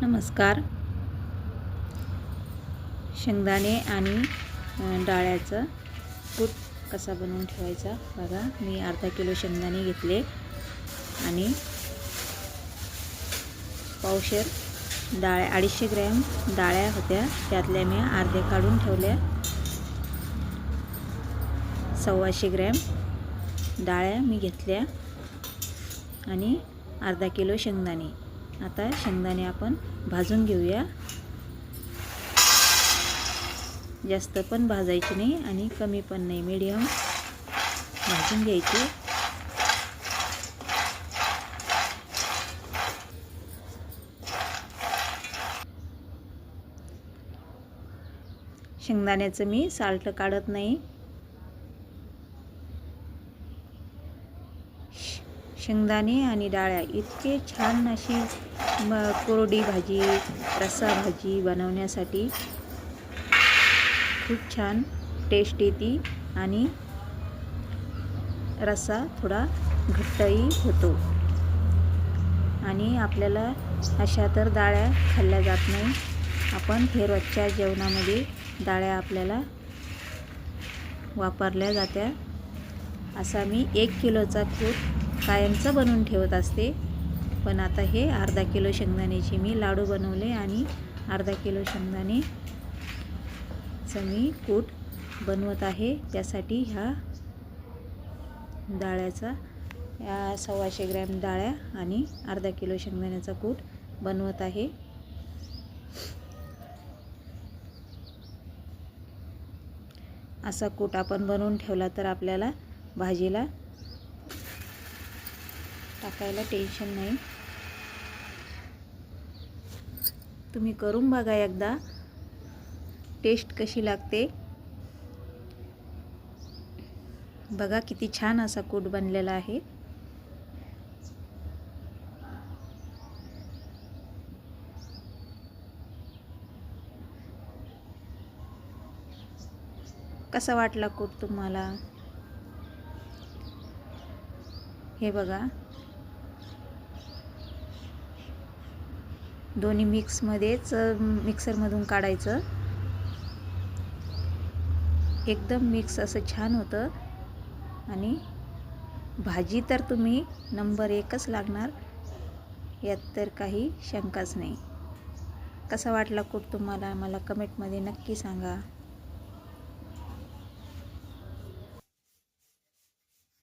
नमस्कार. शेंगदाणे आणि डाळ्याचं कूट कसा बनवून ठेवायचा बघा. मी अर्धा किलो शेंगदाणे घेतले आणि पावशेर डाळ्या 250 ग्रॅम डाळ्या होत्या, त्यातल्या मी अर्धे काढून ठेवल्या. 125 ग्रॅम डाळ्या मी घेतल्या आणि अर्धा किलो शेंगदाणे. आता शेंगदाणे आपण भाजून घेऊया. जास्त पण भाजायचे नाही आणि कमी पण नाही, मीडियम भाजून घ्यायचे. शेंगदाण्याचं मी साल्ट काढत नाही. शेंगदाणे आणि डाळ्या इतके छान अशी कोरडी भाजी, रस्सा भाजी बनवण्यासाठी खूप छान टेस्ट येते आणि रस्सा थोडा घट्टही होतो. आणि आपल्याला अशा तर डाळ्या खाल्ल्या जात नाही. आपण हे रोजच्या जेवणामध्ये डाळ्या आपल्याला वापरल्या जात्या. असा मी 1 किलोचा कूट कायमचा बनवून ठेवत असते. पण आता हे अर्धा किलो शेंगदाण्याचे मी लाडू बनवले आणि अर्धा किलो शेंगदाणेचं मी कूट बनवत आहे. त्यासाठी ह्या डाळ्याचा 125 ग्रॅम डाळ्या आणि अर्धा किलो शेंगदाण्याचा कूट बनवत आहे. असा कूट आपण बनवून ठेवला तर आपल्याला भाजीला टाकायला टेन्शन नाही. तुम्ही करून बघा एकदा, टेस्ट कशी लागते बघा. किती छान असा कूट बनलेला आहे. कसा वाटला कूट तुम्हाला? हे बघा, दोन्ही मिक्समध्येच मिक्सरमधून काढायचं. एकदम मिक्स असं छान होतं आणि भाजी तर तुम्ही नंबर 1च लागणार, यात तर काही शंकाच नाही. कसा वाटला कूट तुम्हाला मला कमेंटमध्ये नक्की सांगा.